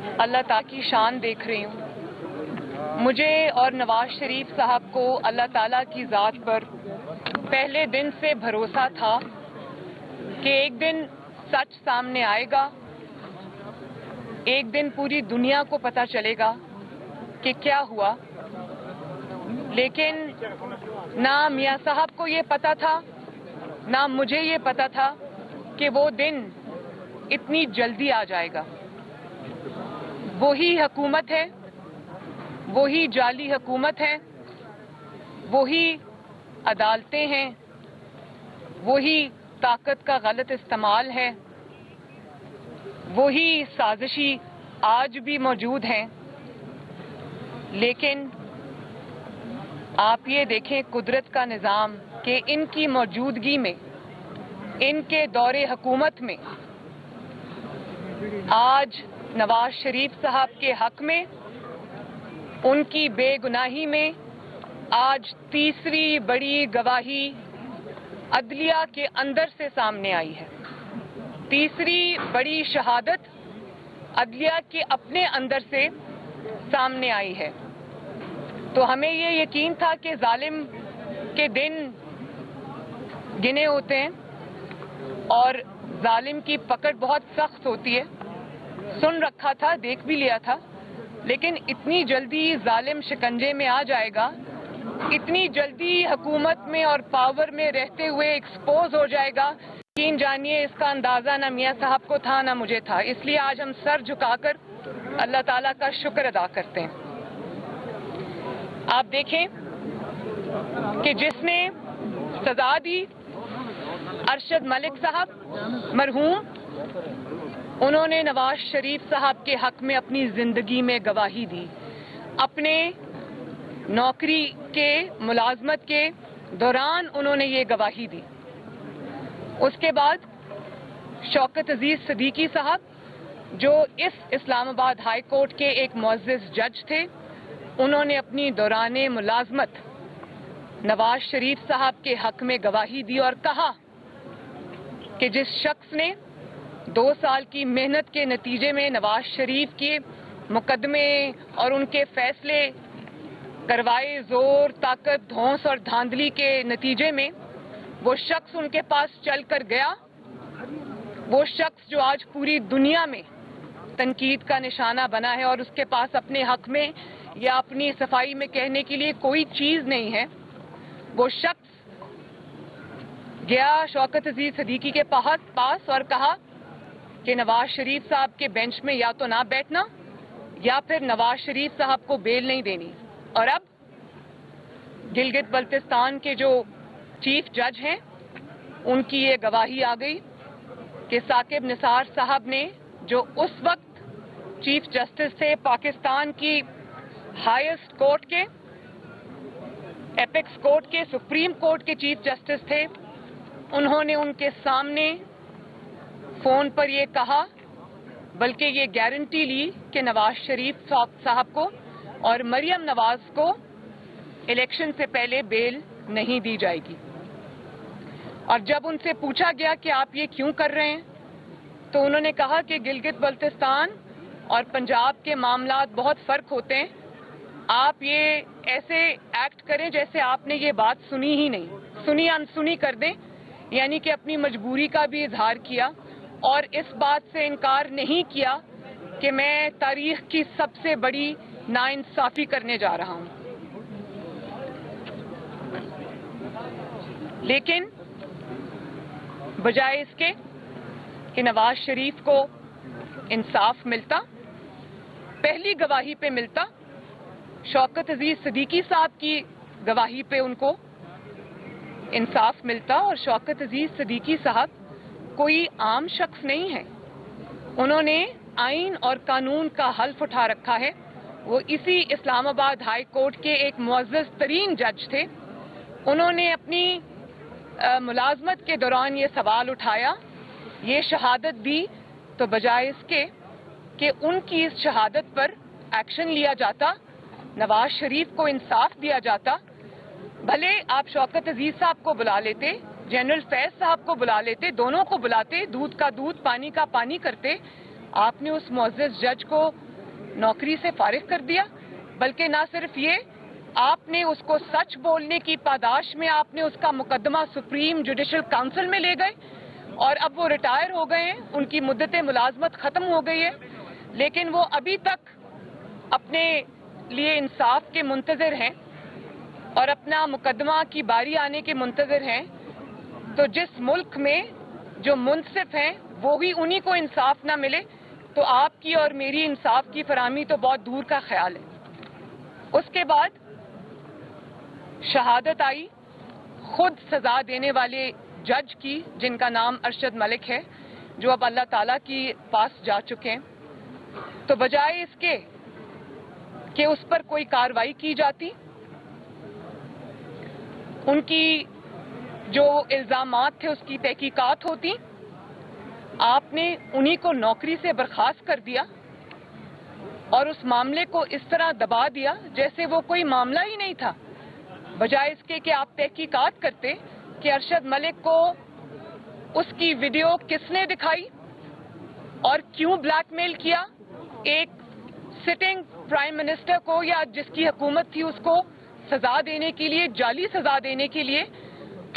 اللہ ताला की शान देख रही हूँ। मुझे और नवाज शरीफ साहब को अल्लाह ताला की ज़ात पर पहले दिन से भरोसा था कि एक दिन सच सामने आएगा, एक दिन पूरी दुनिया को पता चलेगा कि क्या हुआ। लेकिन ना मियां साहब को ये पता था, ना मुझे ये पता था कि वो दिन इतनी जल्दी आ जाएगा। वही हुकूमत है, वही जाली हुकूमत है, वही अदालतें हैं, वही ताकत का गलत इस्तेमाल है, वही साजिशी आज भी मौजूद हैं। लेकिन आप ये देखें कुदरत का निज़ाम कि इनकी मौजूदगी में, इनके दौरे हुकूमत में आज नवाज शरीफ साहब के हक में, उनकी बेगुनाही में आज तीसरी बड़ी गवाही अदलिया के अंदर से सामने आई है। तीसरी बड़ी शहादत अदलिया के अपने अंदर से सामने आई है। तो हमें ये यकीन था कि जालिम के दिन गिने होते हैं और जालिम की पकड़ बहुत सख्त होती है। सुन रखा था, देख भी लिया था, लेकिन इतनी जल्दी जालिम शिकंजे में आ जाएगा, इतनी जल्दी हुकूमत में और पावर में रहते हुए एक्सपोज हो जाएगा, यकीन जानिए इसका अंदाजा ना मियां साहब को था ना मुझे था। इसलिए आज हम सर झुकाकर अल्लाह ताला का शुक्र अदा करते हैं। आप देखें कि जिसने सजा दी अरशद मलिक साहब मरहूम, उन्होंने नवाज शरीफ साहब के हक में अपनी जिंदगी में गवाही दी। अपने नौकरी के मुलाजमत के दौरान उन्होंने ये गवाही दी। उसके बाद शौकत अजीज सिद्दीकी साहब, जो इस इस्लामाबाद हाई कोर्ट के एक मुअज़्ज़िज़ जज थे, उन्होंने अपनी दौराने मुलाजमत नवाज शरीफ साहब के हक में गवाही दी और कहा कि जिस शख्स ने 2 साल की मेहनत के नतीजे में नवाज शरीफ के मुकदमे और उनके फैसले करवाए, जोर, ताकत, धौंस और धांधली के नतीजे में वो शख्स उनके पास चल कर गया, वो शख्स जो आज पूरी दुनिया में तनकीद का निशाना बना है और उसके पास अपने हक में या अपनी सफाई में कहने के लिए कोई चीज नहीं है, वो शख्स गया शौकत अजीज सिद्दीकी के पास और कहा कि नवाज शरीफ साहब के बेंच में या तो ना बैठना या फिर नवाज शरीफ साहब को बेल नहीं देनी। और अब गिलगित बल्तिस्तान के जो चीफ जज हैं, उनकी ये गवाही आ गई कि साकिब निसार साहब ने, जो उस वक्त चीफ जस्टिस थे पाकिस्तान की हाईएस्ट कोर्ट के, एपेक्स कोर्ट के, सुप्रीम कोर्ट के चीफ जस्टिस थे, उन्होंने उनके सामने फोन पर ये कहा, बल्कि ये गारंटी ली कि नवाज शरीफ साहब को और मरियम नवाज को इलेक्शन से पहले बेल नहीं दी जाएगी। और जब उनसे पूछा गया कि आप ये क्यों कर रहे हैं, तो उन्होंने कहा कि गिलगित बल्तिस्तान और पंजाब के मामलात बहुत फर्क होते हैं। आप ये ऐसे एक्ट करें जैसे आपने ये बात सुनी ही नहीं, सुनी अनसुनी कर दें, यानी कि अपनी मजबूरी का भी इजहार किया और इस बात से इनकार नहीं किया कि मैं तारीख की सबसे बड़ी नाइंसाफी करने जा रहा हूं। लेकिन बजाय इसके कि नवाज शरीफ को इंसाफ मिलता, पहली गवाही पे मिलता, शौकत अजीज सिद्दीकी साहब की गवाही पे उनको इंसाफ मिलता। और शौकत अजीज सिद्दीकी साहब कोई आम शख्स नहीं है, उन्होंने आइन और कानून का हल्फ उठा रखा है। वो इसी इस्लामाबाद हाई कोर्ट के एक मुअज़्ज़ज़ तरीन जज थे। उन्होंने अपनी मुलाजमत के दौरान ये सवाल उठाया, ये शहादत दी, तो बजाय इसके कि उनकी इस शहादत पर एक्शन लिया जाता, नवाज शरीफ को इंसाफ दिया जाता, भले आप शौकत अजीज साहब को बुला लेते, जनरल फैज साहब को बुला लेते, दोनों को बुलाते, दूध का दूध पानी का पानी करते, आपने उस मुअज़्ज़ज़ जज को नौकरी से फारिग कर दिया, बल्कि ना सिर्फ ये, आपने उसको सच बोलने की पादाश में आपने उसका मुकदमा सुप्रीम जुडिशल काउंसिल में ले गए और अब वो रिटायर हो गए हैं, उनकी मुद्दत मुलाजमत ख़त्म हो गई है, लेकिन वो अभी तक अपने लिए इंसाफ के मुंतज़िर हैं और अपना मुकदमा की बारी आने के मुंतज़िर हैं। तो जिस मुल्क में जो मुनसिफ हैं वो ही उन्हीं को इंसाफ ना मिले तो आपकी और मेरी इंसाफ की फराहमी तो बहुत दूर का ख्याल है। उसके बाद शहादत आई खुद सजा देने वाले जज की, जिनका नाम अरशद मलिक है, जो अब अल्लाह ताला के पास जा चुके हैं। तो बजाय इसके कि उस पर कोई कार्रवाई की जाती, उनकी जो इल्जामात थे उसकी तहकीकात होती, आपने उन्हीं को नौकरी से बर्खास्त कर दिया और उस मामले को इस तरह दबा दिया जैसे वो कोई मामला ही नहीं था। बजाय इसके कि आप तहकीकात करते कि अरशद मलिक को उसकी वीडियो किसने दिखाई और क्यों ब्लैकमेल किया, एक सिटिंग प्राइम मिनिस्टर को या जिसकी हुकूमत थी उसको सजा देने के लिए, जाली सजा देने के लिए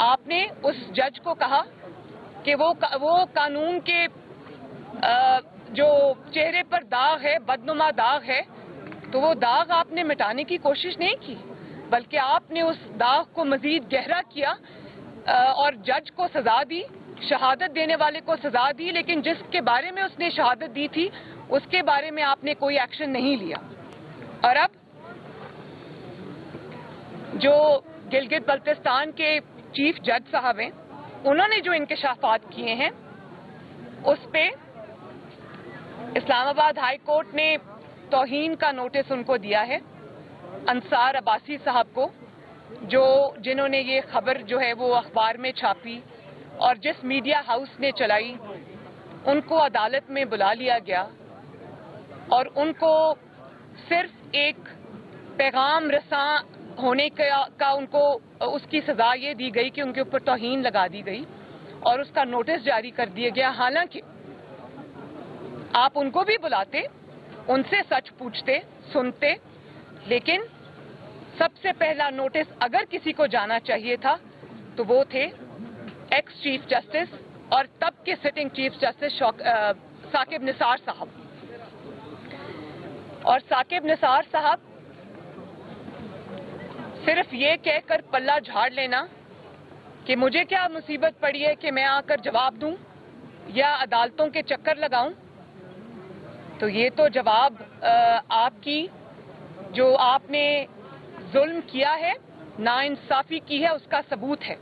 आपने उस जज को कहा कि वो कानून के जो चेहरे पर दाग है, बदनुमा दाग है, तो वो दाग आपने मिटाने की कोशिश नहीं की, बल्कि आपने उस दाग को मजीद गहरा किया और जज को सजा दी, शहादत देने वाले को सजा दी, लेकिन जिसके बारे में उसने शहादत दी थी उसके बारे में आपने कोई एक्शन नहीं लिया। और अब जो गिलगित बल्तिस्तान के चीफ जज साहब हैं, उन्होंने जो इंकशाफात किए हैं उस पे इस्लामाबाद हाई कोर्ट ने तौहीन का नोटिस उनको दिया है, अंसार अब्बासी साहब को, जिन्होंने ये खबर जो है वो अखबार में छापी और जिस मीडिया हाउस ने चलाई, उनको अदालत में बुला लिया गया और उनको सिर्फ एक पैगाम रसां होने का उनको उसकी सजा ये दी गई कि उनके ऊपर तौहीन लगा दी गई और उसका नोटिस जारी कर दिया गया। हालांकि आप उनको भी बुलाते, उनसे सच पूछते, सुनते, लेकिन सबसे पहला नोटिस अगर किसी को जाना चाहिए था तो वो थे एक्स चीफ जस्टिस और तब के sitting chief justice Saqib Nisar साहब। और साकिब निसार साहब सिर्फ ये कहकर पल्ला झाड़ लेना कि मुझे क्या मुसीबत पड़ी है कि मैं आकर जवाब दूं या अदालतों के चक्कर लगाऊं, तो ये तो जवाब आपकी जो आपने जुल्म किया है, नाइंसाफी की है, उसका सबूत है।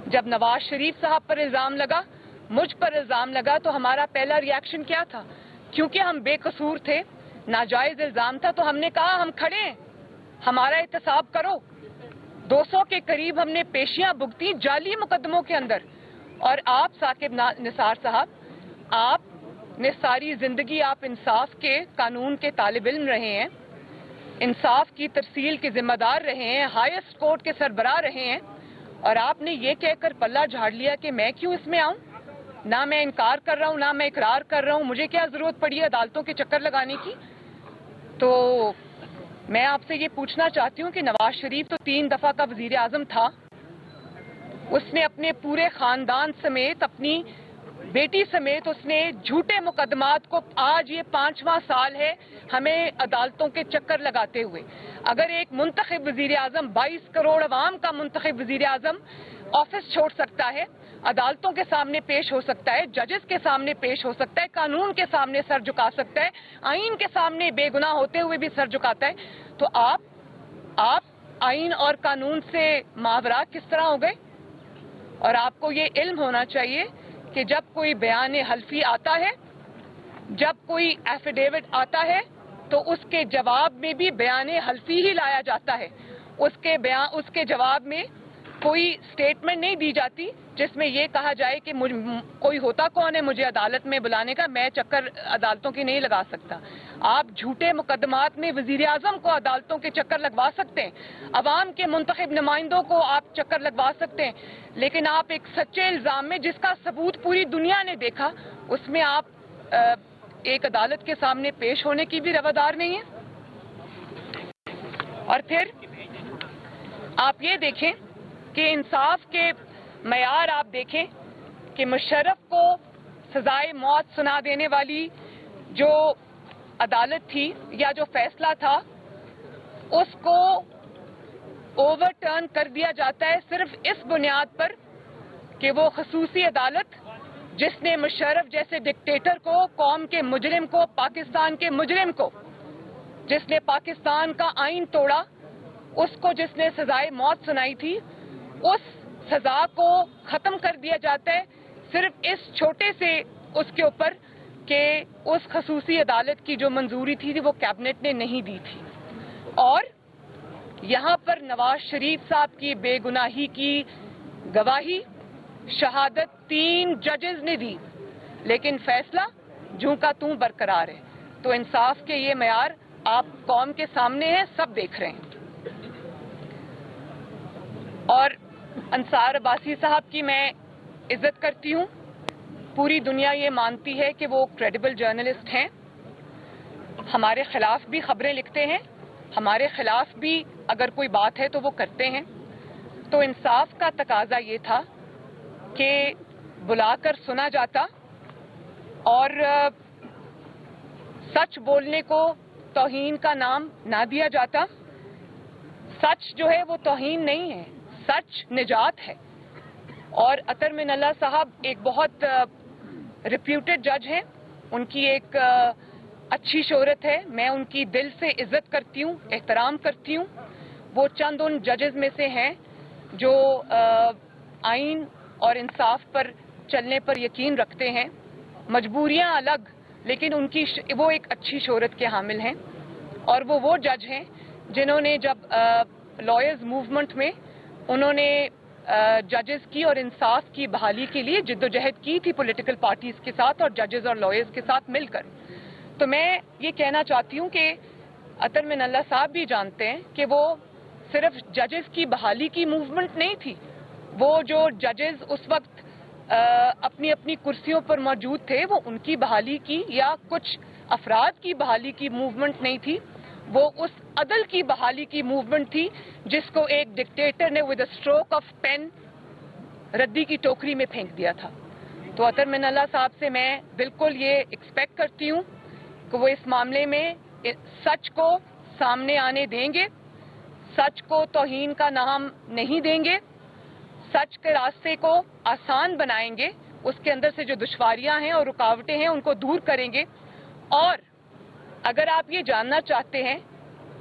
जब नवाज शरीफ साहब पर इल्जाम लगा, मुझ पर इल्जाम लगा, तो हमारा पहला रिएक्शन क्या था? क्योंकि हम बेकसूर थे, नाजायज इल्जाम था, तो हमने कहा हम खड़े हैं, हमारा एहतसाब करो। 200 के करीब हमने पेशियां भुगती जाली मुकदमों के अंदर। और आप साकिब निसार साहब, आपने सारी जिंदगी आप इंसाफ के कानून के तालिब इल्म रहे हैं, इंसाफ की तरसील के जिम्मेदार रहे हैं, हाईएस्ट कोर्ट के सरबराह रहे हैं, और आपने ये कहकर पल्ला झाड़ लिया कि मैं क्यों इसमें आऊं? ना मैं इनकार कर रहा हूं, ना मैं इकरार कर रहा हूं, मुझे क्या जरूरत पड़ी है अदालतों के चक्कर लगाने की? तो मैं आपसे ये पूछना चाहती हूँ कि नवाज शरीफ तो 3 दफा का वजीर आजम था, उसने अपने पूरे खानदान समेत, अपनी बेटी समेत, उसने झूठे मुकदमात को, आज ये 5वां साल है हमें अदालतों के चक्कर लगाते हुए। अगर एक मुंतखब वजीर आजम, 22 करोड़ अवाम का मुंतखब वजीर आजम ऑफिस छोड़ सकता है, अदालतों के सामने पेश हो सकता है, जजेस के सामने पेश हो सकता है, कानून के सामने सर झुका सकता है, आइन के सामने बेगुनाह होते हुए भी सर झुकाता है, तो आप आइन और कानून से मावरा किस तरह हो गए? और आपको ये इल्म होना चाहिए कि जब कोई बयान हल्फी आता है, जब कोई एफिडेविट आता है, तो उसके जवाब में भी बयान हल्फी ही लाया जाता है। उसके जवाब में कोई स्टेटमेंट नहीं दी जाती जिसमें ये कहा जाए कि कोई होता कौन है मुझे अदालत में बुलाने का, मैं चक्कर अदालतों की नहीं लगा सकता। आप झूठे मुकदमात में वजीर आजम को अदालतों के चक्कर लगवा सकते हैं, अवाम के मुंतखब नुमाइंदों को आप चक्कर लगवा सकते हैं, लेकिन आप एक सच्चे इल्जाम में जिसका सबूत पूरी दुनिया ने देखा, उसमें आप एक अदालत के सामने पेश होने की भी रवादार नहीं है। और फिर आप ये देखें कि इंसाफ के मयार आप देखें कि मुशर्रफ को सजाए मौत सुना देने वाली जो अदालत थी या जो फैसला था उसको ओवरटर्न कर दिया जाता है सिर्फ इस बुनियाद पर कि वो खसूसी अदालत जिसने मुशर्रफ जैसे डिक्टेटर को, कौम के मुजरिम को, पाकिस्तान के मुजरिम को, जिसने पाकिस्तान का आइन तोड़ा, उसको जिसने सजाए मौत सुनाई थी, उस सजा को खत्म कर दिया जाता है सिर्फ इस छोटे से उसके ऊपर कि उस खसूसी अदालत की जो मंजूरी थी वो कैबिनेट ने नहीं दी थी। और यहाँ पर नवाज शरीफ साहब की बेगुनाही की गवाही, शहादत 3 जजेस ने दी, लेकिन फैसला जूं का तूं बरकरार है। तो इंसाफ के ये मयार आप कौम के सामने हैं, सब देख रहे हैं। और अंसार अब्बासी साहब की मैं इज्जत करती हूँ, पूरी दुनिया ये मानती है कि वो क्रेडिबल जर्नलिस्ट हैं, हमारे खिलाफ भी खबरें लिखते हैं, हमारे खिलाफ भी अगर कोई बात है तो वो करते हैं। तो इंसाफ का तकाजा ये था कि बुलाकर सुना जाता और सच बोलने को तौहीन का नाम ना दिया जाता। सच जो है वो तौहीन नहीं है, सच निजात है। और अतर मिनल्ला साहब एक बहुत रिप्यूटेड जज हैं, उनकी एक अच्छी शोहरत है, मैं उनकी दिल से इज्जत करती हूँ, एहतराम करती हूँ। वो चंद उन जजेस में से हैं जो आइन और इंसाफ पर चलने पर यकीन रखते हैं। मजबूरियाँ अलग, लेकिन उनकी वो एक अच्छी शोहरत के हामिल हैं। और वो जज हैं जिन्होंने जब लॉयर्स मूवमेंट में उन्होंने जजेस की और इंसाफ की बहाली के लिए जिद्दोजहद की थी पॉलिटिकल पार्टीज के साथ और जजेस और लॉयर्स के साथ मिलकर। तो मैं ये कहना चाहती हूँ कि अतर मिनल्ला साहब भी जानते हैं कि वो सिर्फ जजेस की बहाली की मूवमेंट नहीं थी, वो जो जजेस उस वक्त अपनी अपनी कुर्सियों पर मौजूद थे वो उनकी बहाली की या कुछ अफराद की बहाली की मूवमेंट नहीं थी, वो उस अदल की बहाली की मूवमेंट थी जिसको एक डिक्टेटर ने with a stroke of pen रद्दी की टोकरी में फेंक दिया था। तो अतर मिनल्ला साहब से मैं बिल्कुल ये एक्सपेक्ट करती हूँ कि वो इस मामले में सच को सामने आने देंगे, सच को तौहीन का नाम नहीं देंगे, सच के रास्ते को आसान बनाएंगे, उसके अंदर से जो दुश्वारियां हैं और रुकावटें हैं उनको दूर करेंगे। और अगर आप ये जानना चाहते हैं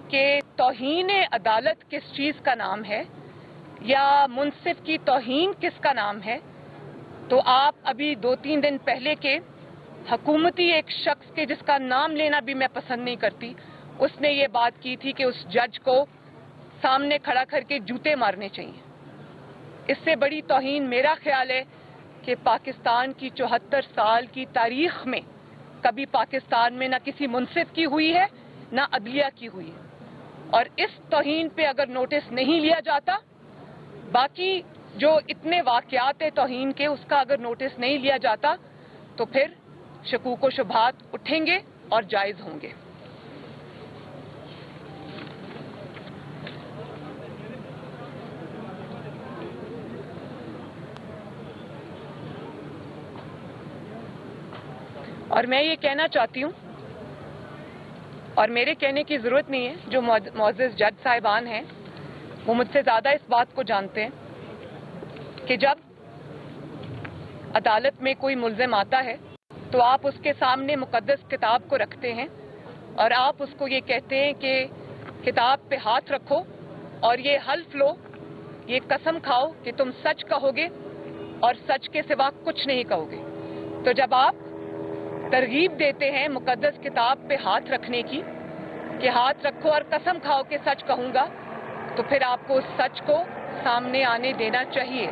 कि तौहीन अदालत किस चीज़ का नाम है या मुंसिफ की तौहीन किसका नाम है, तो आप अभी 2-3 दिन पहले के हुकूमती एक शख्स के जिसका नाम लेना भी मैं पसंद नहीं करती, उसने ये बात की थी कि उस जज को सामने खड़ा करके जूते मारने चाहिए। इससे बड़ी तौहीन मेरा ख्याल है कि पाकिस्तान की 74 साल की तारीख में कभी पाकिस्तान में ना किसी मुंसिफ की हुई है ना अदलिया की हुई है। और इस तौहीन पे अगर नोटिस नहीं लिया जाता, बाकी जो इतने वाक़यात है तौहीन के उसका अगर नोटिस नहीं लिया जाता तो फिर शकूक व शुबहात उठेंगे और जायज़ होंगे। और मैं ये कहना चाहती हूँ, और मेरे कहने की ज़रूरत नहीं है, जो मुअज़्ज़िज़ जज साहिबान हैं वो मुझसे ज़्यादा इस बात को जानते हैं कि जब अदालत में कोई मुल्ज़िम आता है तो आप उसके सामने मुक़द्दस किताब को रखते हैं और आप उसको ये कहते हैं कि किताब पे हाथ रखो और ये हल्फ लो, ये कसम खाओ कि तुम सच कहोगे और सच के सिवा कुछ नहीं कहोगे। तो जब आप तरगीब देते हैं मुक़द्दस किताब पे हाथ रखने की कि हाथ रखो और कसम खाओ कि सच कहूँगा, तो फिर आपको उस सच को सामने आने देना चाहिए।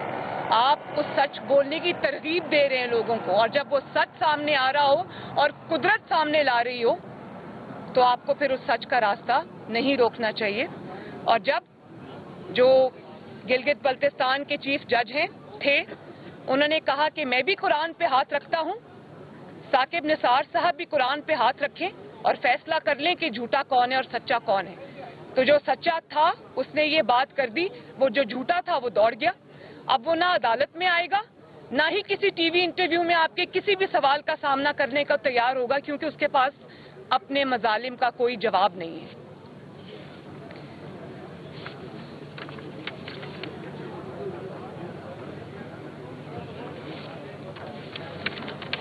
आप उस सच बोलने की तरगीब दे रहे हैं लोगों को, और जब वो सच सामने आ रहा हो और कुदरत सामने ला रही हो तो आपको फिर उस सच का रास्ता नहीं रोकना चाहिए। और जब जो गिलगित बल्तिस्तान के चीफ जज थे उन्होंने कहा कि मैं भी कुरान पे हाथ रखता हूँ, साकिब निसार साहब भी कुरान पे हाथ रखें और फैसला कर लें कि झूठा कौन है और सच्चा कौन है। तो जो सच्चा था उसने ये बात कर दी, वो जो झूठा था वो दौड़ गया। अब वो ना अदालत में आएगा, ना ही किसी टीवी इंटरव्यू में आपके किसी भी सवाल का सामना करने का तैयार होगा, क्योंकि उसके पास अपने मजालिम का कोई जवाब नहीं है।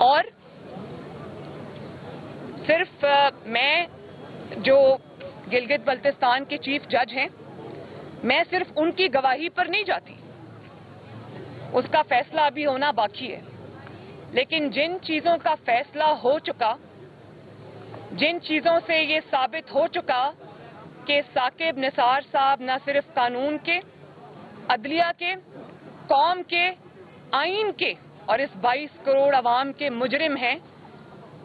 और सिर्फ मैं, जो गिलगित बल्तिस्तान के चीफ जज हैं, मैं सिर्फ उनकी गवाही पर नहीं जाती, उसका फैसला अभी होना बाकी है। लेकिन जिन चीजों का फैसला हो चुका, जिन चीजों से ये साबित हो चुका कि साकिब निसार साहब न सिर्फ कानून के, अदलिया के, कौम के, आइन के और इस 22 करोड़ अवाम के मुजरिम हैं,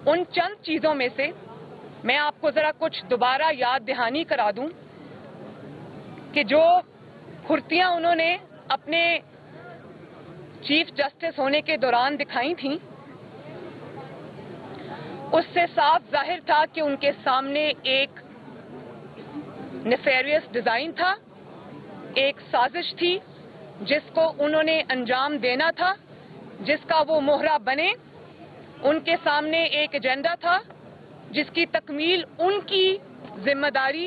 उन चंद चीजों में से मैं आपको जरा कुछ दोबारा याद दहानी करा दूं कि जो फुर्तियां उन्होंने अपने चीफ जस्टिस होने के दौरान दिखाई थीं, उससे साफ जाहिर था कि उनके सामने एक नेफेरियस डिजाइन था, एक साजिश थी जिसको उन्होंने अंजाम देना था, जिसका वो मोहरा बने। उनके सामने एक एजेंडा था जिसकी तकमील उनकी जिम्मेदारी,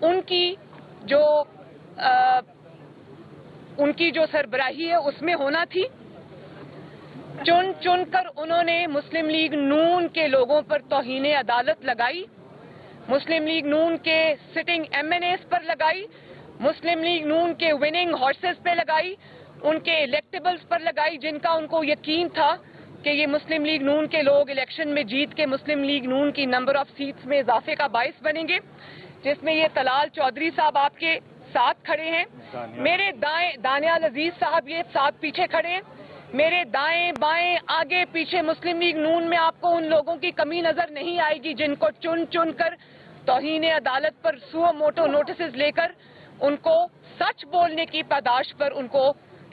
उनकी जो सरबराही है उसमें होना थी। चुन चुन कर उन्होंने मुस्लिम लीग नून के लोगों पर तौहीन अदालत लगाई, मुस्लिम लीग नून के सिटिंग MNAs पर लगाई, मुस्लिम लीग नून के विनिंग हॉर्सेस पे लगाई, उनके इलेक्टेबल्स पर लगाई, जिनका उनको यकीन था कि ये मुस्लिम लीग नून के लोग इलेक्शन में जीत के मुस्लिम लीग नून की नंबर ऑफ सीट्स में इजाफे का बाइस बनेंगे, जिसमें ये तलाल चौधरी साहब आपके साथ खड़े हैं, मेरे दाएं दानियाल अजीज साहब ये साथ पीछे खड़े हैं, मेरे दाएं बाएं आगे पीछे मुस्लिम लीग नून में आपको उन लोगों की कमी नजर नहीं आएगी जिनको चुन चुन कर तौहीन अदालत पर सुओ मोटो नोटिस लेकर उनको सच बोलने की पादाश पर उनको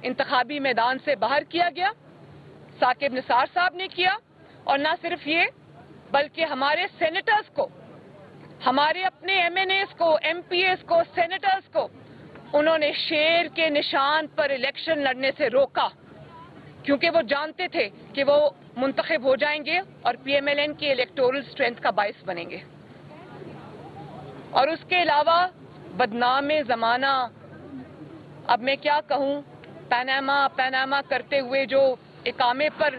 इंतखाबी मैदान से बाहर किया गया। साकिब निसार साहब ने किया, और ना सिर्फ ये बल्कि हमारे सेनेटर्स को, हमारे अपने MNAs को, MPAs को, सेनेटर्स को उन्होंने शेर के निशान पर इलेक्शन लड़ने से रोका, क्योंकि वो जानते थे कि वो मुंतखब हो जाएंगे और PMLN की इलेक्टोरल स्ट्रेंथ का बाइस बनेंगे। और उसके अलावा बदनाम जमाना, अब मैं क्या कहूँ, पैनामा करते हुए जो इकामे पर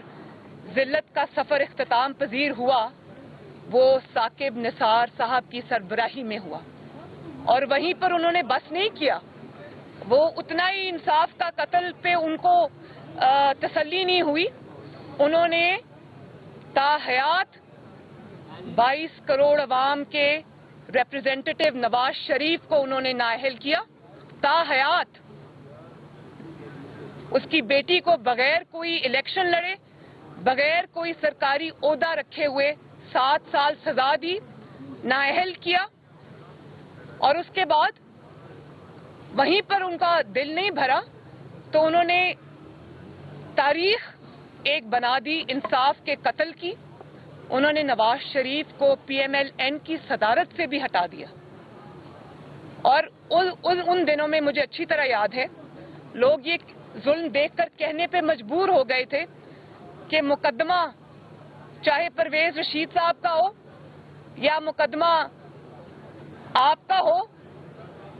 जिल्लत का सफर इख्तिताम पजीर हुआ, वो साकिब निसार साहब की सरबराही में हुआ। और वहीं पर उन्होंने बस नहीं किया, वो उतना ही इंसाफ का कत्ल पे उनको तसल्ली नहीं हुई, उन्होंने ताहयात 22 करोड़ अवाम के रिप्रेजेंटेटिव नवाज शरीफ को उन्होंने नाअहल किया, ताहयात उसकी बेटी को बगैर कोई इलेक्शन लड़े, बगैर कोई सरकारी ओहदा रखे हुए 7 साल सजा दी, नाअहल किया। और उसके बाद वहीं पर उनका दिल नहीं भरा तो उन्होंने तारीख एक बना दी इंसाफ के कत्ल की, उन्होंने नवाज शरीफ को PMLN की सदारत से भी हटा दिया। और उन दिनों में मुझे अच्छी तरह याद है, लोग ये जुल्म देखकर कहने पे मजबूर हो गए थे कि मुकदमा चाहे परवेज रशीद साहब का हो या मुकदमा आपका हो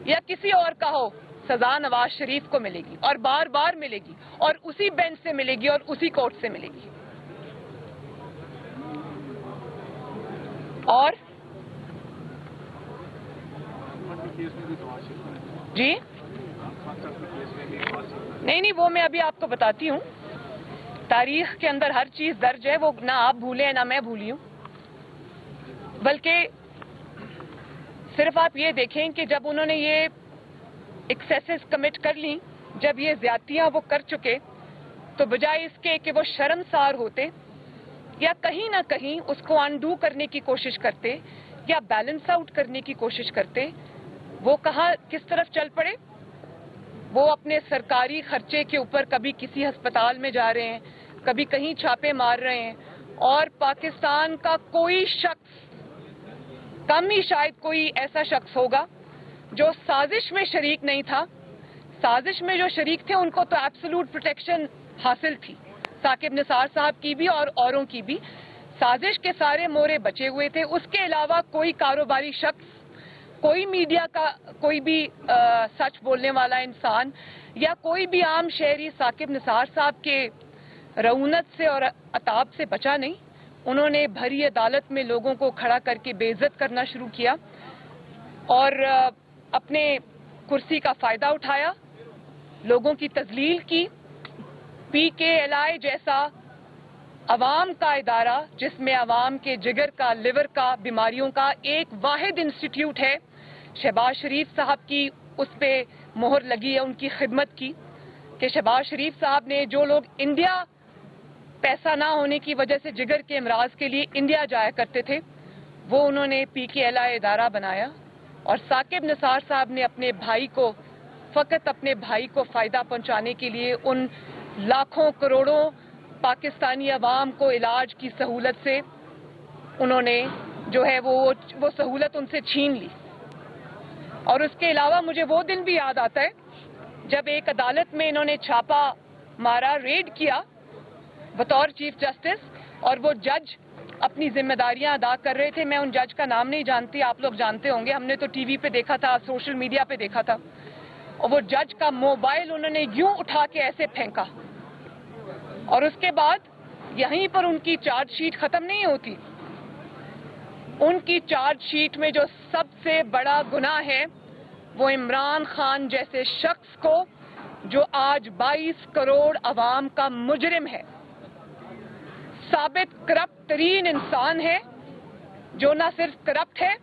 या किसी और का हो, सजा नवाज शरीफ को मिलेगी और बार बार मिलेगी और उसी बेंच से मिलेगी और उसी कोर्ट से मिलेगी। और जी नहीं, वो मैं अभी आपको बताती हूँ। तारीख के अंदर हर चीज दर्ज है, वो ना आप भूले ना मैं भूली हूँ। बल्कि सिर्फ आप ये देखें कि जब उन्होंने ये एक्सेसेस कमिट कर ली, जब ये ज्यादतियां वो कर चुके, तो बजाय इसके कि वो शर्मसार होते या कहीं ना कहीं उसको अनडू करने की कोशिश करते या बैलेंस आउट करने की कोशिश करते, वो कहाँ किस तरफ चल पड़े। वो अपने सरकारी खर्चे के ऊपर कभी किसी अस्पताल में जा रहे हैं, कभी कहीं छापे मार रहे हैं اور پاکستان کا کوئی شخص, کم ہی شاید کوئی ایسا شخص ہوگا جو سازش میں شریک نہیں تھا. سازش میں جو شریک تھے ان کو تو ایبسولوٹ پروٹیکشن حاصل تھی, ثاقب نثار صاحب کی بھی اور اوروں کی بھی. سازش کے سارے مورے بچے ہوئے تھے. اس کے علاوہ کوئی کاروباری شخص, کوئی میڈیا کا کوئی بھی سچ بولنے والا انسان یا کوئی بھی عام شہری ثاقب نثار صاحب کے رعونت سے اور عتاب سے بچا نہیں. انہوں نے بھری عدالت میں لوگوں کو کھڑا کر کے بے عزت کرنا شروع کیا اور اپنے کرسی کا فائدہ اٹھایا, لوگوں کی تذلیل کی. پی کے ایل آئی جیسا عوام کا ادارہ جس میں عوام کے جگر کا, لیور کا, بیماریوں کا ایک واحد انسٹیٹیوٹ ہے, شہباز شریف صاحب کی اس پہ مہر لگی ہے ان کی خدمت کی کہ شہباز شریف صاحب نے جو لوگ انڈیا پیسہ نہ ہونے کی وجہ سے جگر کے امراض کے لیے انڈیا جایا کرتے تھے, وہ انہوں نے پی کے ایل آئی ادارہ بنایا. اور ثاقب نثار صاحب نے اپنے بھائی کو, فقط اپنے بھائی کو فائدہ پہنچانے کے لیے ان لاکھوں کروڑوں پاکستانی عوام کو علاج کی سہولت سے انہوں نے جو ہے وہ سہولت ان سے چھین لی. اور اس کے علاوہ مجھے وہ دن بھی یاد آتا ہے جب ایک عدالت میں انہوں نے چھاپا مارا, ریڈ کیا بطور چیف جسٹس, اور وہ جج اپنی ذمہ داریاں ادا کر رہے تھے. میں ان جج کا نام نہیں جانتی, آپ لوگ جانتے ہوں گے, ہم نے تو ٹی وی پہ دیکھا تھا, سوشل میڈیا پہ دیکھا تھا. اور وہ جج کا موبائل انہوں نے یوں اٹھا کے ایسے پھینکا, اور اس کے بعد یہیں پر ان کی چارج شیٹ ختم نہیں ہوتی. ان کی چارج شیٹ میں جو سب سے بڑا گناہ ہے وہ عمران خان جیسے شخص کو, جو آج 22 کروڑ عوام کا مجرم ہے, ثابت کرپٹ ترین انسان ہے, جو نہ صرف کرپٹ ہے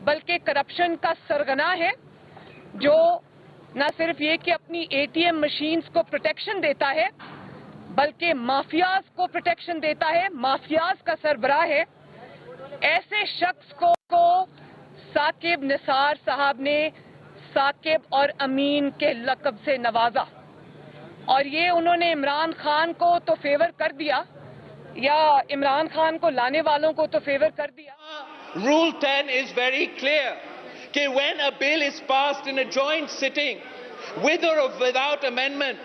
بلکہ کرپشن کا سرغنہ ہے, جو نہ صرف یہ کہ اپنی اے ٹی ایم مشینز کو پروٹیکشن دیتا ہے بلکہ مافیاز کو پروٹیکشن دیتا ہے, مافیاز کا سربراہ ہے. ایسے شخص کو ثاقب نثار صاحب نے ثاقب اور امین کے لقب سے نوازا, اور یہ انہوں نے عمران خان کو تو فیور کر دیا, یا عمران خان کو لانے والوں کو تو فیور کر دیا. Rule 10 is very clear کہ when a bill is passed in a joint sitting with or without amendment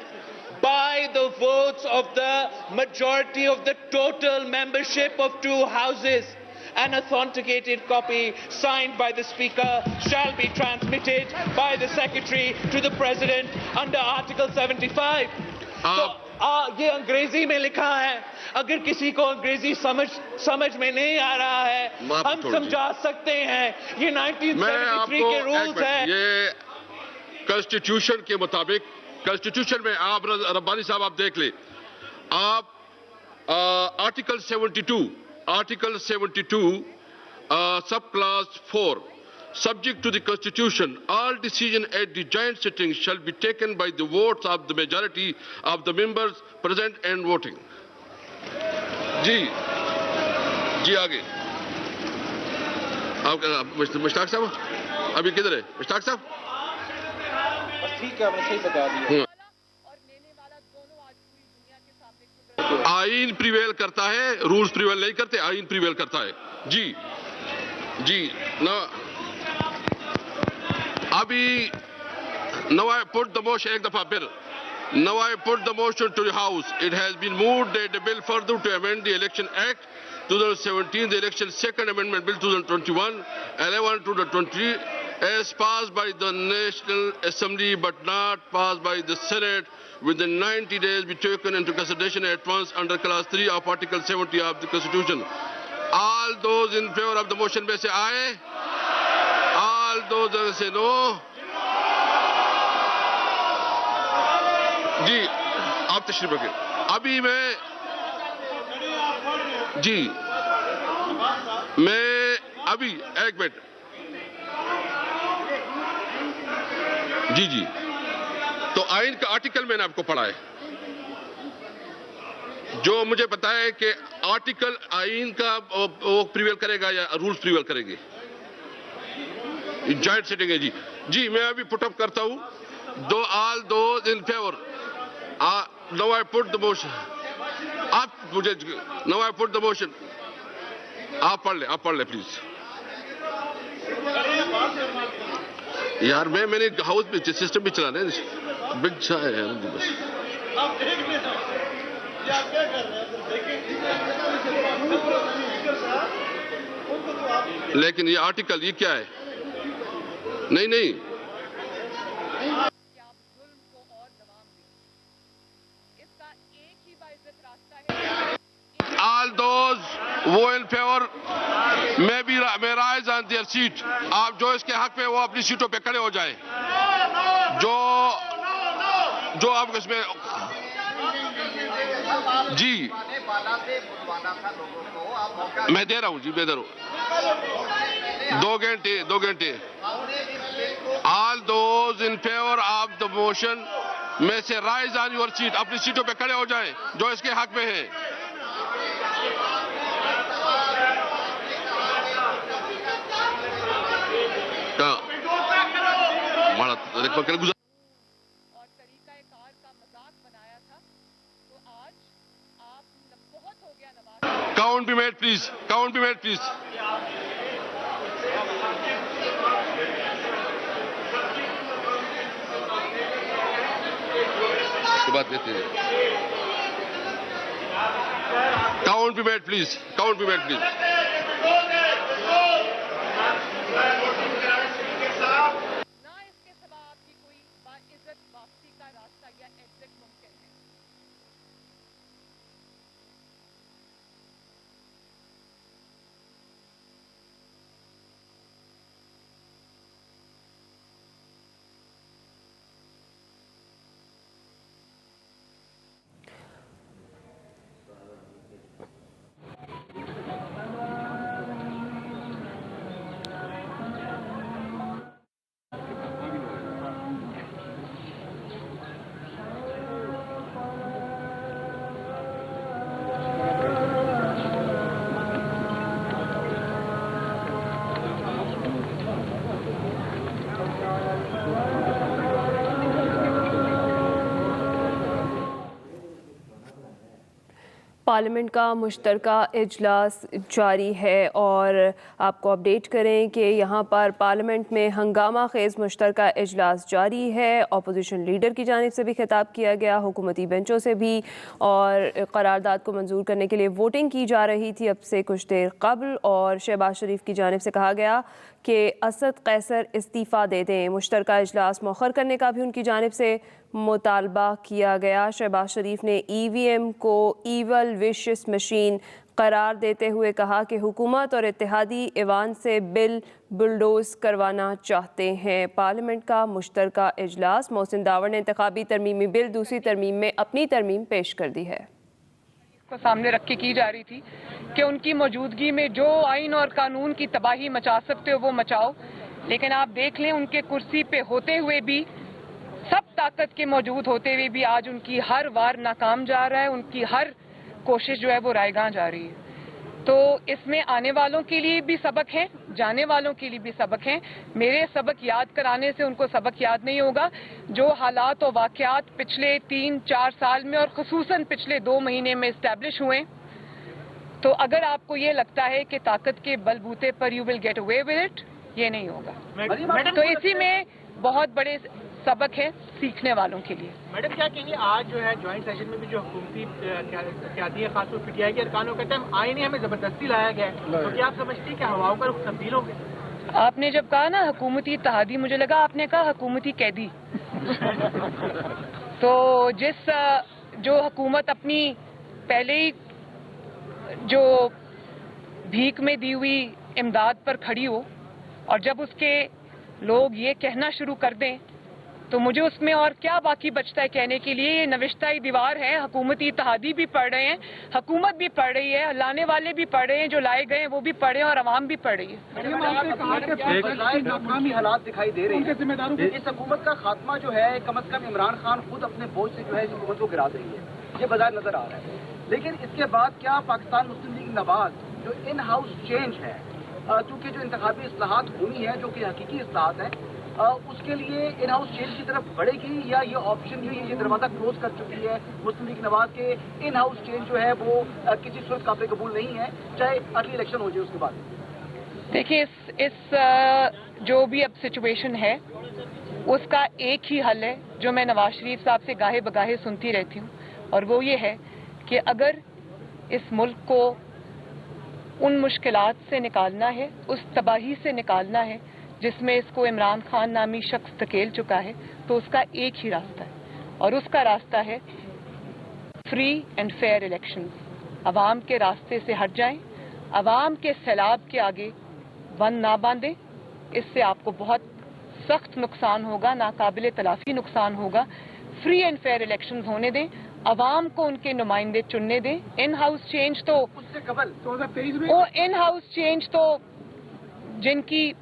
by the votes of the majority of the total membership of two houses, an authenticated copy signed by the speaker shall be transmitted by the secretary to the president under article 75. So یہ انگریزی میں لکھا ہے, اگر کسی کو انگریزی سمجھ میں نہیں آ رہا ہے ہم سمجھا سکتے ہیں, یہ 1973 کے رولز ہیں. یہ کنسٹیٹیوشن کے مطابق, کنسٹیٹیوشن میں آپ ربانی صاحب آپ دیکھ لیں, آپ article 72 sub class 4, subject to the constitution, all decision at the joint sitting shall be taken by the votes of the majority of the members present and voting. جی آگے آپ مشتاق صاحب ابھی کدھر ہے؟ مشتاق صاحب ٹھیک ہے, آپ نے صحیح بتا دیا. آئین پریویل کرتا ہے, رولز پریویل نہیں کرتے, آئین پریویل کرتا ہے. جی ابھی now I put the motion, ایک دفعہ پھر now I put the motion to the house. It has been moved that the bill further to amend the Election Act 2017, the Election Second Amendment Bill 2021, 11 to the 20, as passed by the National Assembly but not passed by the Senate, within 90 days be taken into consideration at once under Clause 3 of Article 70 of the Constitution. All those in favor of the motion may say aye. All those that say no. جی آپ تشریف رکھیں. ابھی میں ابھی ایک minute. جی تو آئین کا آرٹیکل میں نے آپ کو پڑھا ہے, جو مجھے پتا ہے کہ آرٹیکل آئین کا وہ پریویل کرے گا یا رولز پریویل کریں گے. جوائنٹ سیٹنگ ہے. جی میں ابھی پٹ اپ کرتا ہوں. All those in favour. Now I put the motion. آپ مجھے نو آئی پٹ دا موشن. آپ پڑھ لیں پلیز. یار میں نے ہاؤس میں سسٹم بھی چلانا ہے. بگ چھا ہے یار بس. لیکن یہ آرٹیکل یہ کیا ہے؟ نہیں all those who in favor may rise on their seat. آپ جو اس کے حق پہ وہ اپنی سیٹوں پہ کھڑے ہو جائیں. جو آپ اس میں جی میں دے رہا ہوں. 2 گھنٹے. all those in favor of the motion میں سے rise on your seat, اپنی سیٹوں پہ کھڑے ہو جائیں جو اس کے حق میں ہیں. اور طریقہ کار کا مذاق بنایا تھا تو آج آپ بہت ہو گیا نواز. Count be made please. اس کے بعد دیتے ہیں. Count be made please. Parliament کا مشترکہ اجلاس جاری ہے اور آپ کو اپڈیٹ کریں کہ یہاں پر پارلیمنٹ میں ہنگامہ خیز مشترکہ اجلاس جاری ہے. اپوزیشن لیڈر کی جانب سے بھی خطاب کیا گیا, حکومتی بینچوں سے بھی, اور قرارداد کو منظور کرنے کے لیے ووٹنگ کی جا رہی تھی اب سے کچھ دیر قبل, اور شہباز شریف کی جانب سے کہا گیا کہ اسد قیصر استعفیٰ دے دیں. مشترکہ اجلاس مؤخر کرنے کا بھی ان کی جانب سے مطالبہ کیا گیا. شہباز شریف نے ای وی ایم کو ایول وشس مشین قرار دیتے ہوئے کہا کہ حکومت اور اتحادی ایوان سے بل بلڈوز کروانا چاہتے ہیں. پارلیمنٹ کا مشترکہ اجلاس. محسن داور نے انتخابی ترمیمی بل دوسری ترمیم میں اپنی ترمیم پیش کر دی ہے. کو سامنے رکھ کے کی جا رہی تھی کہ ان کی موجودگی میں جو آئین اور قانون کی تباہی مچا سکتے ہو وہ مچاؤ, لیکن آپ دیکھ لیں ان کے کرسی پہ ہوتے ہوئے بھی, سب طاقت کے موجود ہوتے ہوئے بھی آج ان کی ہر وار ناکام جا رہا ہے, ان کی ہر کوشش جو ہے وہ رائیگاں جا رہی ہے. تو اس میں آنے والوں کے لیے بھی سبق ہیں, جانے والوں کے لیے بھی سبق ہیں. میرے سبق یاد کرانے سے ان کو سبق یاد نہیں ہوگا. جو حالات و واقعات پچھلے 3-4 سال میں اور خصوصاً پچھلے 2 مہینے میں اسٹیبلش ہوئے, تو اگر آپ کو یہ لگتا ہے کہ طاقت کے بلبوتے پر you will get away with it, یہ نہیں ہوگا. تو اسی میں بہت بڑے سبق ہے سیکھنے والوں کے لیے. میڈم کیا کہیں گے, آج جو ہے جوائنٹ سیشن میں بھی جو حکومتی قیادی ہے, خاص طور پی ٹی آئی کے ارکانوں کہتے ہیں آئین ہمیں زبردستی لایا گیا ہے, تو کیا آپ سمجھتی ہیں کہ ہواؤں کا رخ تبدیل ہو گیا؟ آپ نے جب کہا نا حکومتی اتحادی, مجھے لگا آپ نے کہا حکومتی قیدی. تو جو حکومت اپنی پہلے ہی جو بھیک میں دی ہوئی امداد پر کھڑی ہو, اور جب اس کے لوگ یہ کہنا شروع کر دیں, تو مجھے اس میں اور کیا باقی بچتا ہے کہنے کے لیے. یہ نوشتہ دیوار ہے. حکومتی اتحادی بھی پڑھ رہے ہیں, حکومت بھی پڑھ رہی ہے, لانے والے بھی پڑھ رہے ہیں, جو لائے گئے ہیں وہ بھی پڑھ رہے ہیں, اور عوام بھی پڑھ رہی ہے. ناکامی حالات دکھائی دے رہے ہیں. اس حکومت کا خاتمہ جو ہے کم از کم عمران خان خود اپنے بوجھ سے جو ہے اس حکومت کو گرا رہی ہے, یہ بظاہر نظر آ رہا ہے. لیکن اس کے بعد کیا پاکستان مسلم لیگ نواز جو ان ہاؤس چینج ہے, چونکہ جو انتخابی اصلاحات ہوئی ہیں جو کہ حقیقی اصلاحات ہیں, उसके लिए इन हाउस चेंज की तरफ बढ़ेगी या ये ऑप्शन जो ये दरवाजा क्लोज कर चुकी है मुस्लिम लीग नवाज के इन हाउस चेंज जो है वो किसी सूरत काबिल कबूल नहीं है, चाहे अर्ली इलेक्शन हो जाए उसके बाद? देखिए, इस जो भी अब सिचुएशन है उसका एक ही हल है जो मैं नवाज शरीफ साहब से गाहे बगाहे सुनती रहती हूँ, और वो ये है कि अगर इस मुल्क को उन मुश्किलात से निकालना है, उस तबाही से निकालना है जिसमें इसको इमरान खान नामी शख्स धकेल चुका है, तो उसका एक ही रास्ता है, और उसका रास्ता है फ्री एंड फेयर इलेक्शंस। अवाम के रास्ते से हट जाएं, अवाम के सैलाब के आगे बंद ना बांधें, इससे आपको बहुत सख्त नुकसान होगा, नाकाबिले तलाफी नुकसान होगा। फ्री एंड फेयर इलेक्शंस होने दें, अवाम को उनके नुमाइंदे चुनने दें। इन हाउस चेंज तो उससे कबल 2023 में इन हाउस चेंज तो जिनकी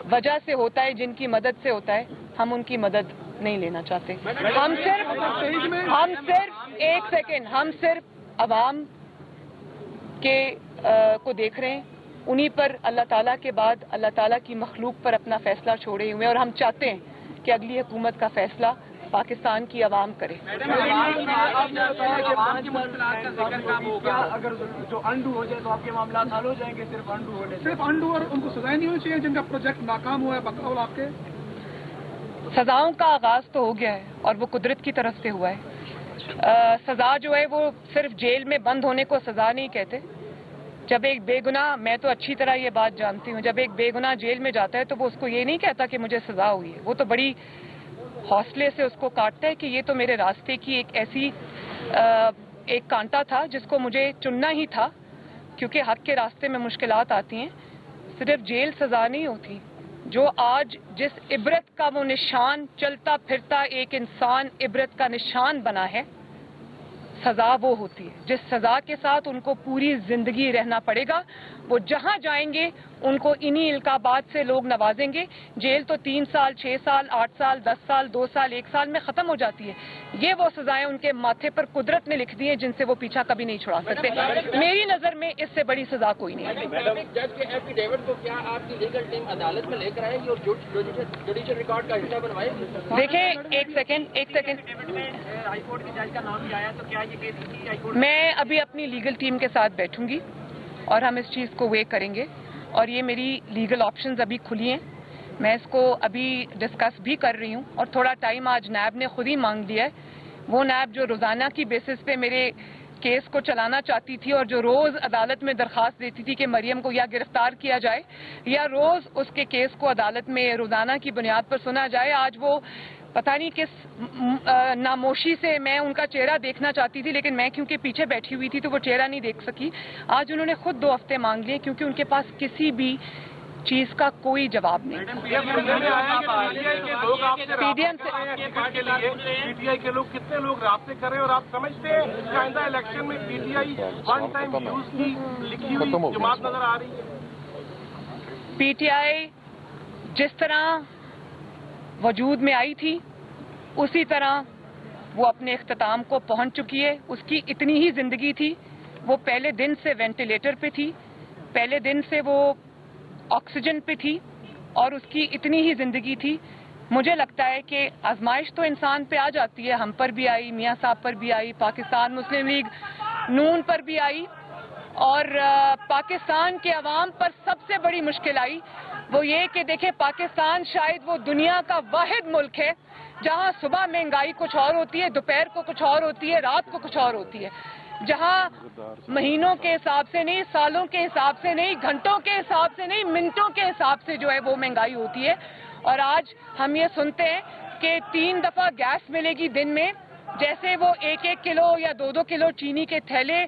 वजह से होता है, जिनकी मदद से होता है, हम उनकी मदद नहीं लेना चाहते। हम सिर्फ अवाम के को देख रहे हैं, उन्हीं पर अल्लाह ताला के बाद अल्लाह ताला की मखलूक पर अपना फैसला छोड़े हुए, और हम चाहते हैं कि अगली हुकूमत का फैसला पाकिस्तान की आवाम करे। अगर जो अंडू हो जाए तो आपके मामला हल हो जाएंगे? सिर्फ अंडू और उनको सजाएं नहीं होनी चाहिए जिनका प्रोजेक्ट नाकाम हुआ है बकौल आपके? सजाओं का आगाज तो हो गया है और वो कुदरत की तरफ से हुआ है। सजा जो है वो सिर्फ जेल में बंद होने को सजा नहीं कहते। जब एक बेगुनाह, मैं तो अच्छी तरह ये बात जानती हूँ, जब एक बेगुनाह जेल में जाता है तो वो उसको ये नहीं कहता कि मुझे सजा हुई है, वो तो बड़ी हौसले से उसको काटता है कि ये तो मेरे रास्ते की एक ऐसी एक कांटा था जिसको मुझे चुनना ही था, क्योंकि हक के रास्ते में मुश्किलात आती हैं। सिर्फ जेल सजा नहीं होती। जो आज जिस इबरत का वो निशान, चलता फिरता एक इंसान इबरत का निशान बना है, सजा वो होती है जिस सजा के साथ उनको पूरी जिंदगी रहना पड़ेगा। वो जहां जाएंगे उनको इन्हीं इल्काबात से लोग नवाजेंगे। जेल तो 3 साल, 6 साल, 8 साल, 10 साल, 2 साल, 1 साल में खत्म हो जाती है। ये वो सजाएं उनके माथे पर कुदरत ने लिख दी है जिनसे वो पीछा कभी नहीं छुड़ा सकते। मेरी नजर में इससे बड़ी सजा कोई नहीं है। जज के एफिडेविट को क्या आपकी लीगल टीम अदालत में लेकर आएगी और जुडिशियल रिकॉर्ड का हिस्सा बनवाएगी? देखें, एक सेकेंड, हाईकोर्ट के जज का नाम भी आया, तो क्या ये केस हाईकोर्ट? मैं अभी अपनी लीगल टीम के साथ बैठूंगी और हम इस चीज़ को वे करेंगे, और ये मेरी लीगल ऑप्शंस अभी खुली हैं। मैं इसको अभी डिस्कस भी कर रही हूँ, और थोड़ा टाइम आज नैब ने खुद ही मांग लिया है। वो नैब जो रोज़ाना की बेसिस पे मेरे केस को चलाना चाहती थी और जो रोज़ अदालत में दरख्वास्त देती थी कि मरियम को या गिरफ्तार किया जाए या रोज़ उसके केस को अदालत में रोज़ाना की बुनियाद पर सुना जाए, आज वो पता नहीं किस नामोशी से मैं उनका चेहरा देखना चाहती थी, लेकिन मैं क्योंकि पीछे बैठी हुई थी तो वो चेहरा नहीं देख सकी। आज उन्होंने खुद 2 हफ्ते मांग लिए क्योंकि उनके पास किसी भी चीज का कोई जवाब नहीं। पीडीएम से पीटीआई के लोग कितने लोग राब्ते कर रहे हैं, और आप समझते हैं आइंदा इलेक्शन में पीटीआई वन टाइम यूज की लिखी हुई जमात नजर आ रही है? पीटीआई जिस तरह वजूद में आई थी उसी तरह वो अपने इख्तिताम को पहुंच चुकी है। उसकी इतनी ही जिंदगी थी। वो पहले दिन से वेंटिलेटर पे थी, पहले दिन से वो ऑक्सीजन पे थी, और उसकी इतनी ही जिंदगी थी। मुझे लगता है कि आजमाइश तो इंसान पे आ जाती है, हम पर भी आई, मियां साहब पर भी आई, पाकिस्तान मुस्लिम लीग नून पर भी आई, और पाकिस्तान के अवाम पर सबसे बड़ी मुश्किल आई वो ये कि देखें, पाकिस्तान शायद वो दुनिया का वाहिद मुल्क है जहां सुबह महंगाई कुछ और होती है, दोपहर को कुछ और होती है, रात को कुछ और होती है, जहां महीनों के हिसाब से नहीं, सालों के हिसाब से नहीं, घंटों के हिसाब से नहीं, मिनटों के हिसाब से जो है वो महंगाई होती है। और आज हम ये सुनते हैं कि 3 दफा गैस मिलेगी दिन में, जैसे वो 1-1 किलो या 2-2 किलो चीनी के थैले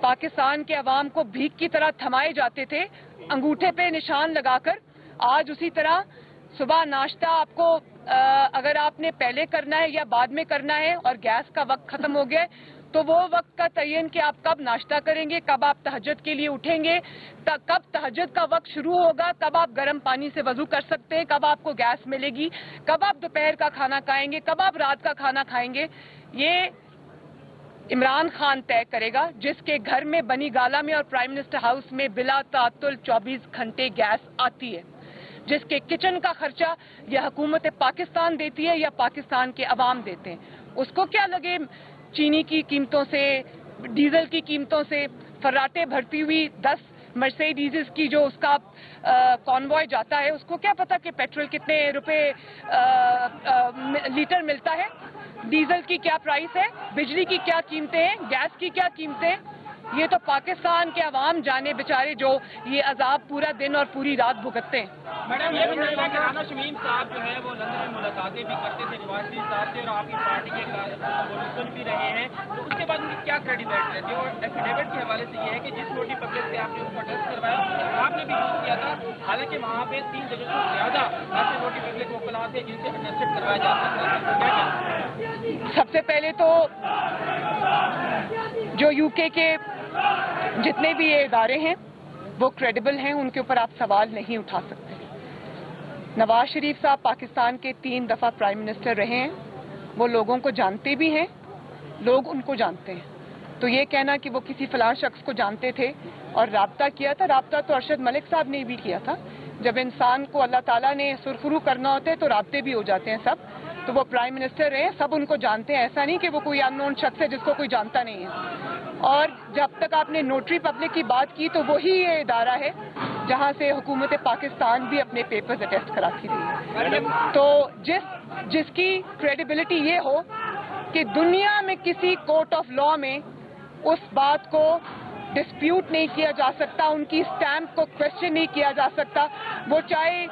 पाकिस्तान के अवाम को भीख की तरह थमाए जाते थे अंगूठे पे निशान लगाकर। आज उसी तरह सुबह नाश्ता आपको अगर आपने पहले करना है या बाद में करना है और गैस का वक्त खत्म हो गया तो वो वक्त का तयन कि आप कब नाश्ता करेंगे, कब आप तहज्जुद के लिए उठेंगे, कब तहज्जुद का वक्त शुरू होगा, कब आप गर्म पानी से वजू कर सकते हैं, कब आपको गैस मिलेगी, कब आप दोपहर का खाना खाएंगे, कब आप रात का खाना खाएंगे, ये इमरान खान तय करेगा, जिसके घर में बनी गाला में और प्राइम मिनिस्टर हाउस में बिला तातुल 24 घंटे गैस आती है। جس کے کچن کا خرچہ یا حکومت پاکستان دیتی ہے یا پاکستان کے عوام دیتے ہیں. اس کو کیا لگے چینی کی قیمتوں سے، ڈیزل کی قیمتوں سے، فراٹے بھرتی ہوئی 10 مرسیڈیزز کی جو اس کا کانوائے جاتا ہے، اس کو کیا پتا کہ پیٹرول کتنے روپے لیٹر ملتا ہے، ڈیزل کی کیا پرائس ہے، بجلی کی کیا قیمتیں ہیں، گیس کی کیا قیمتیں ہیں. یہ تو پاکستان کے عوام جانے بیچارے جو یہ عذاب پورا دن اور پوری رات بھگتتے ہیں. میڈم یہ بھی نہیں ہے کہ رانا شمیم صاحب جو ہے وہ لندن میں ملاقاتیں بھی کرتے تھے نواز شریف صاحب سے اور آپ کی پارٹی کے سن بھی رہے ہیں، تو اس کے بعد ان کی کیا کریڈیبلٹی ہے؟ جو ایفیڈیوٹ کے حوالے سے یہ ہے کہ جس نوٹی پبلک سے آپ نے اس کو ٹیسٹ کروایا آپ نے بھی یوز کیا تھا، حالانکہ وہاں پہ 3 جگہ سے زیادہ ایسے نوٹی پبلک وکلا تھے جن سے اٹیسٹ کروایا جا سکتا ہے. سب سے پہلے تو جو یو کے جتنے بھی یہ ادارے ہیں وہ کریڈیبل ہیں، ان کے اوپر آپ سوال نہیں اٹھا سکتے. نواز شریف صاحب پاکستان کے 3 دفعہ پرائم منسٹر رہے ہیں، وہ لوگوں کو جانتے بھی ہیں، لوگ ان کو جانتے ہیں. تو یہ کہنا کہ وہ کسی فلاں شخص کو جانتے تھے اور رابطہ کیا تھا، رابطہ تو ارشد ملک صاحب نے بھی کیا تھا. جب انسان کو اللہ تعالیٰ نے سرخرو کرنا ہوتا ہے تو رابطے بھی ہو جاتے ہیں سب. تو وہ پرائم منسٹر رہے، سب ان کو جانتے ہیں، ایسا نہیں کہ وہ کوئی ان نون شخص ہے جس کو کوئی جانتا نہیں ہے. اور جب تک آپ نے نوٹری پبلک کی بات کی تو وہی یہ ادارہ ہے جہاں سے حکومت پاکستان بھی اپنے پیپرز اٹیسٹ کراتی رہی ہے. تو جس کی کریڈیبلٹی یہ ہو کہ دنیا میں کسی کورٹ آف لا میں اس بات کو ڈسپیوٹ نہیں کیا جا سکتا، ان کی اسٹیمپ کو کوشچن نہیں کیا جا سکتا، وہ چاہے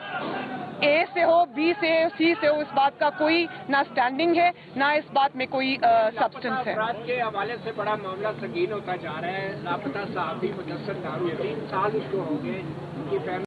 اے سے ہو، بی سے ہو، سی سے ہو، اس بات کا کوئی نہ اسٹینڈنگ ہے نہ اس بات میں کوئی سبسٹنس ہے. افراد کے حوالے سے بڑا معاملہ سنگین ہوتا جا رہا ہے. لاپتہ صحافی مجسد دارو 3 سال اس کو ہو گئے، ان کی فیملی